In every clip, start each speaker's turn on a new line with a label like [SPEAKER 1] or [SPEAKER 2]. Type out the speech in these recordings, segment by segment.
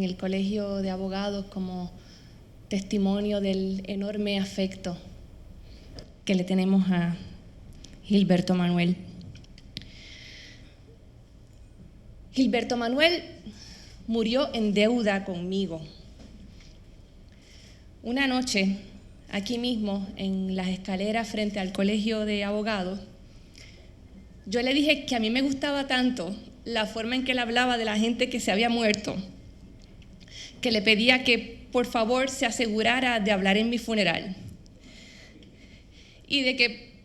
[SPEAKER 1] en el Colegio de Abogados como testimonio del enorme afecto que le tenemos a Gilberto Manuel. Gilberto Manuel murió en deuda conmigo. Una noche, aquí mismo, en las escaleras frente al Colegio de Abogados, yo le dije que a mí me gustaba tanto la forma en que él hablaba de la gente que se había muerto, que le pedía que por favor se asegurara de hablar en mi funeral y de que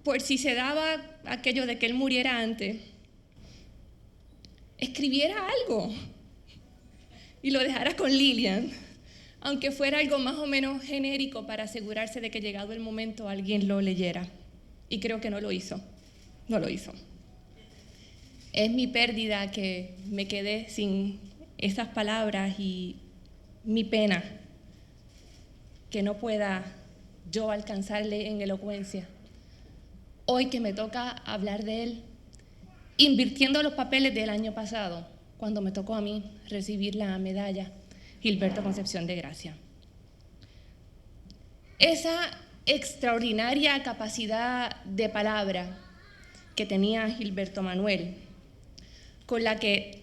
[SPEAKER 1] por si se daba aquello de que él muriera antes, escribiera algo y lo dejara con Lilian, aunque fuera algo más o menos genérico para asegurarse de que llegado el momento alguien lo leyera. Y creo que no lo hizo. Es mi pérdida que me quedé sin esas palabras y mi pena que no pueda yo alcanzarle en elocuencia. Hoy que me toca hablar de él, invirtiendo los papeles del año pasado, cuando me tocó a mí recibir la medalla Gilberto Concepción de Gracia. Esa extraordinaria capacidad de palabra que tenía Gilberto Manuel, con la que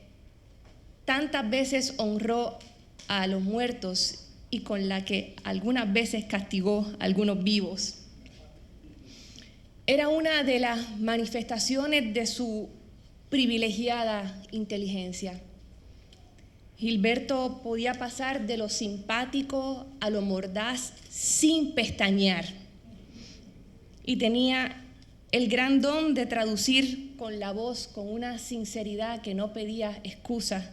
[SPEAKER 1] tantas veces honró a los muertos y con la que algunas veces castigó a algunos vivos, era una de las manifestaciones de su privilegiada inteligencia. Gilberto podía pasar de lo simpático a lo mordaz sin pestañear y tenía el gran don de traducir con la voz, con una sinceridad que no pedía excusas,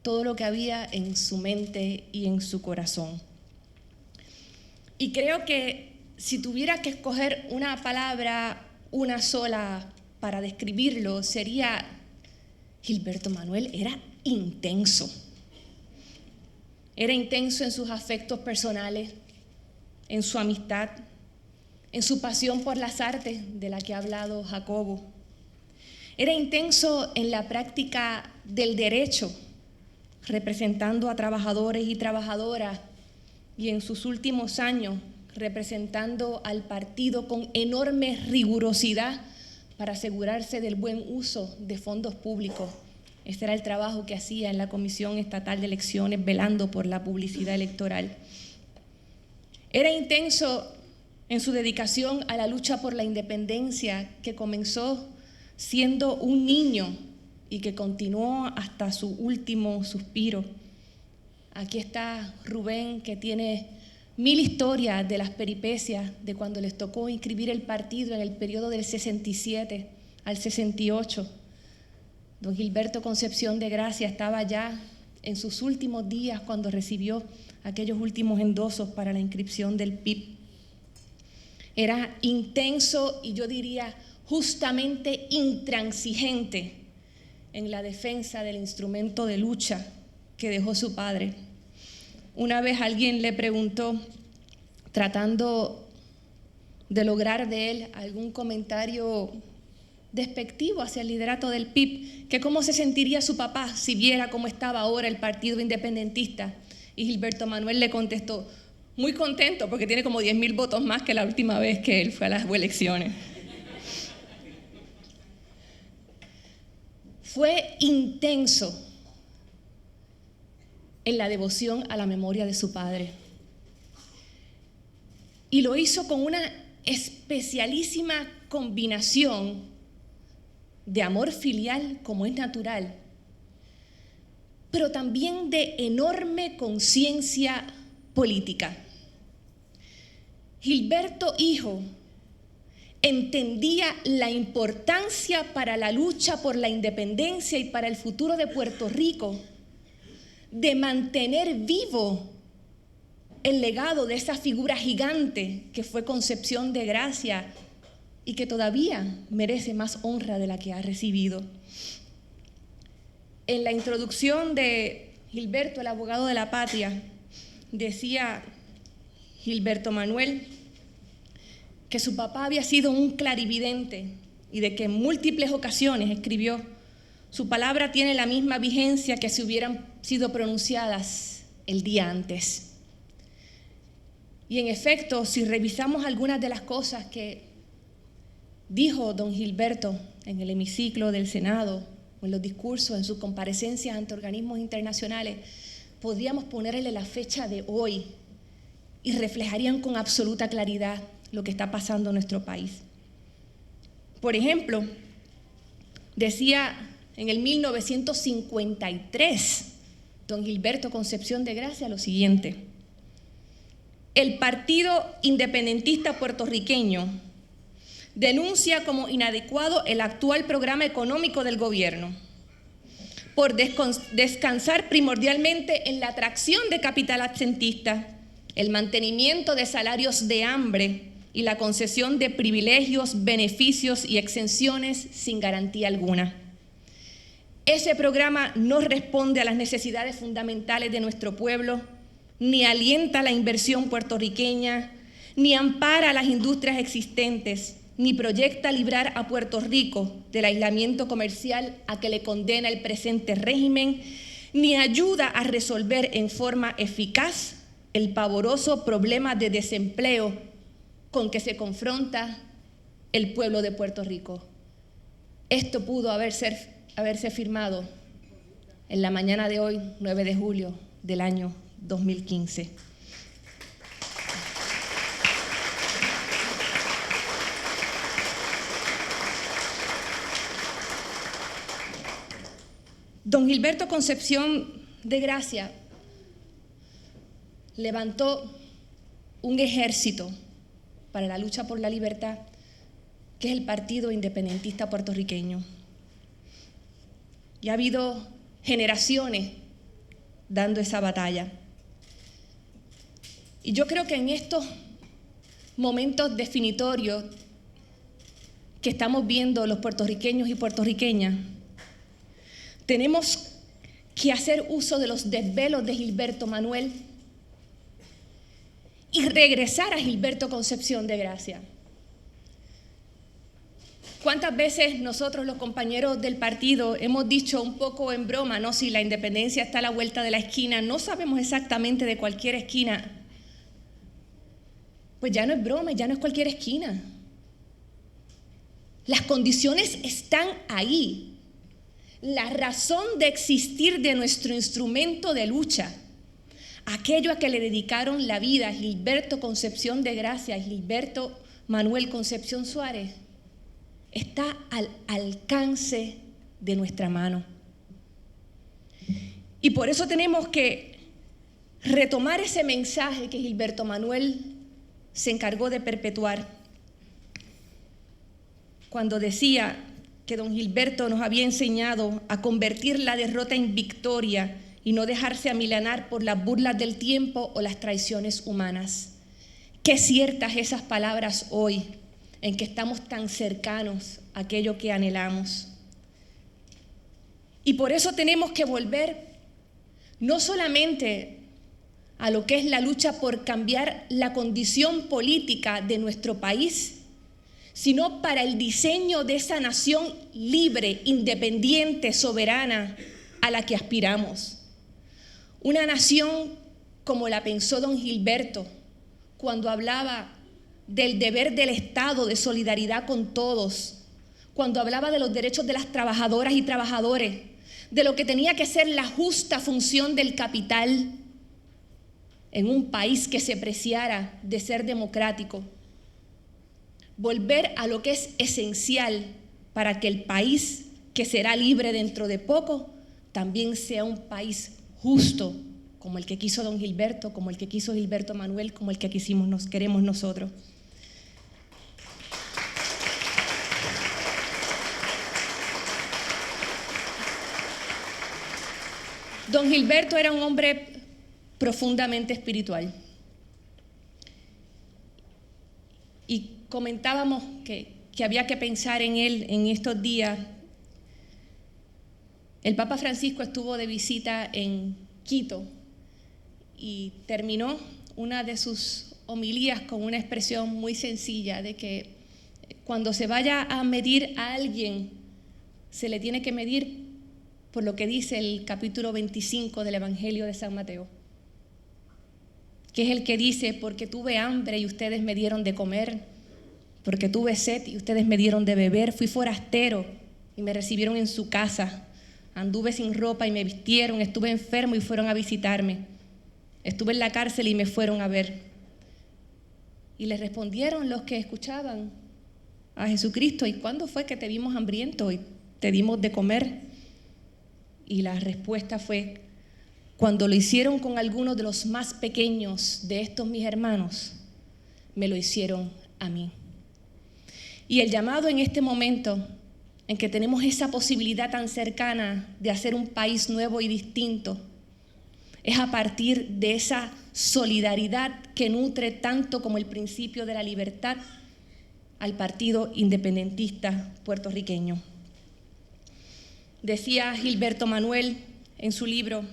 [SPEAKER 1] todo lo que había en su mente y en su corazón. Y creo que si tuviera que escoger una palabra, una sola, para describirlo, sería: Gilberto Manuel era intenso. Era intenso en sus afectos personales, en su amistad, en su pasión por las artes de la que ha hablado Jacobo. Era intenso en la práctica del derecho, representando a trabajadores y trabajadoras, y en sus últimos años representando al partido con enorme rigurosidad para asegurarse del buen uso de fondos públicos. Este era el trabajo que hacía en la Comisión Estatal de Elecciones, velando por la publicidad electoral. Era intenso en su dedicación a la lucha por la independencia, que comenzó siendo un niño y que continuó hasta su último suspiro. Aquí está Rubén, que tiene 1000 historias de las peripecias de cuando les tocó inscribir el partido en el periodo del 67 al 68. Don Gilberto Concepción de Gracia estaba ya en sus últimos días cuando recibió aquellos últimos endosos para la inscripción del PIB. Era intenso y yo diría justamente intransigente en la defensa del instrumento de lucha que dejó su padre. Una vez alguien le preguntó, tratando de lograr de él algún comentario despectivo hacia el liderato del PIB, que cómo se sentiría su papá si viera cómo estaba ahora el partido independentista. Y Gilberto Manuel le contestó: muy contento porque tiene como 10,000 votos más que la última vez que él fue a las elecciones. Fue intenso en la devoción a la memoria de su padre. Y lo hizo con una especialísima combinación de amor filial, como es natural, pero también de enorme conciencia política. Gilberto, hijo, entendía la importancia para la lucha por la independencia y para el futuro de Puerto Rico de mantener vivo el legado de esa figura gigante que fue Concepción de Gracia y que todavía merece más honra de la que ha recibido. En la introducción de Gilberto, el abogado de la patria, decía Gilberto Manuel que su papá había sido un clarividente y de que en múltiples ocasiones escribió: su palabra tiene la misma vigencia que si hubieran sido pronunciadas el día antes. Y en efecto, si revisamos algunas de las cosas que dijo don Gilberto en el hemiciclo del Senado, o en los discursos, en sus comparecencias ante organismos internacionales, podríamos ponerle la fecha de hoy y reflejarían con absoluta claridad lo que está pasando en nuestro país. Por ejemplo, decía en el 1953 don Gilberto Concepción de Gracia lo siguiente: el Partido Independentista Puertorriqueño denuncia como inadecuado el actual programa económico del gobierno por descansar primordialmente en la atracción de capital absentista, el mantenimiento de salarios de hambre y la concesión de privilegios, beneficios y exenciones sin garantía alguna. Ese programa no responde a las necesidades fundamentales de nuestro pueblo, ni alienta la inversión puertorriqueña, ni ampara las industrias existentes, ni proyecta librar a Puerto Rico del aislamiento comercial a que le condena el presente régimen, ni ayuda a resolver en forma eficaz el pavoroso problema de desempleo con que se confronta el pueblo de Puerto Rico. Esto pudo haberse firmado en la mañana de hoy, 9 de julio del año 2015. Don Gilberto Concepción de Gracia levantó un ejército para la lucha por la libertad, que es el Partido Independentista Puertorriqueño. Y ha habido generaciones dando esa batalla. Y yo creo que en estos momentos definitorios que estamos viendo los puertorriqueños y puertorriqueñas, tenemos que hacer uso de los desvelos de Gilberto Manuel y regresar a Gilberto Concepción de Gracia. ¿Cuántas veces nosotros, los compañeros del partido, hemos dicho un poco en broma, ¿no? Si la independencia está a la vuelta de la esquina, no sabemos exactamente de cualquier esquina. Pues ya no es broma, ya no es cualquier esquina. Las condiciones están ahí. La razón de existir de nuestro instrumento de lucha, aquello a que le dedicaron la vida Gilberto Concepción de Gracia y Gilberto Manuel Concepción Suárez, está al alcance de nuestra mano. Y por eso tenemos que retomar ese mensaje que Gilberto Manuel se encargó de perpetuar cuando decía que don Gilberto nos había enseñado a convertir la derrota en victoria y no dejarse amilanar por las burlas del tiempo o las traiciones humanas. Qué ciertas esas palabras hoy, en que estamos tan cercanos a aquello que anhelamos. Y por eso tenemos que volver no solamente a lo que es la lucha por cambiar la condición política de nuestro país, sino para el diseño de esa nación libre, independiente, soberana a la que aspiramos. Una nación como la pensó don Gilberto cuando hablaba del deber del Estado de solidaridad con todos, cuando hablaba de los derechos de las trabajadoras y trabajadores, de lo que tenía que ser la justa función del capital en un país que se preciara de ser democrático. Volver a lo que es esencial para que el país que será libre dentro de poco también sea un país justo, como el que quiso don Gilberto, como el que quiso Gilberto Manuel, como el que queremos nosotros. Don Gilberto era un hombre profundamente espiritual. Y comentábamos que había que pensar en él en estos días. El Papa Francisco estuvo de visita en Quito y terminó una de sus homilías con una expresión muy sencilla de que cuando se vaya a medir a alguien, se le tiene que medir por lo que dice el capítulo 25 del Evangelio de San Mateo, que es el que dice: porque tuve hambre y ustedes me dieron de comer, porque tuve sed y ustedes me dieron de beber, fui forastero y me recibieron en su casa, anduve sin ropa y me vistieron, estuve enfermo y fueron a visitarme, estuve en la cárcel y me fueron a ver. Y les respondieron los que escuchaban a Jesucristo: ¿y cuándo fue que te vimos hambriento y te dimos de comer? Y la respuesta fue: cuando lo hicieron con algunos de los más pequeños de estos mis hermanos, me lo hicieron a mí. Y el llamado en este momento, en que tenemos esa posibilidad tan cercana de hacer un país nuevo y distinto, es a partir de esa solidaridad que nutre tanto como el principio de la libertad al Partido Independentista puertorriqueño. Decía Gilberto Manuel en su libro: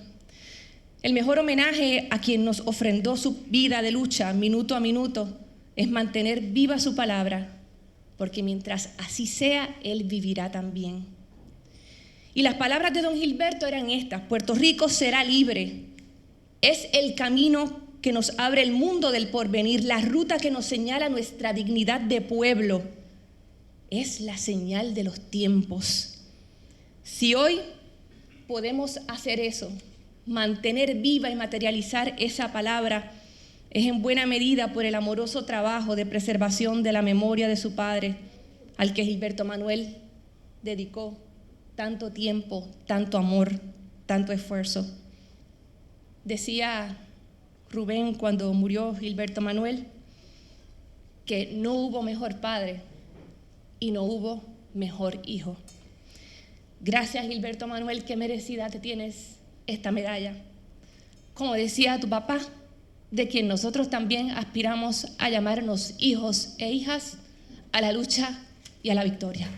[SPEAKER 1] el mejor homenaje a quien nos ofrendó su vida de lucha minuto a minuto es mantener viva su palabra, porque mientras así sea, Él vivirá también. Y las palabras de don Gilberto eran estas: Puerto Rico será libre. Es el camino que nos abre el mundo del porvenir, la ruta que nos señala nuestra dignidad de pueblo. Es la señal de los tiempos. Si hoy podemos hacer eso, mantener viva y materializar esa palabra, es en buena medida por el amoroso trabajo de preservación de la memoria de su padre, al que Gilberto Manuel dedicó tanto tiempo, tanto amor, tanto esfuerzo. Decía Rubén cuando murió Gilberto Manuel que no hubo mejor padre y no hubo mejor hijo. Gracias, Gilberto Manuel, qué merecida te tienes esta medalla. Como decía tu papá, de quien nosotros también aspiramos a llamarnos hijos e hijas a la lucha y a la victoria.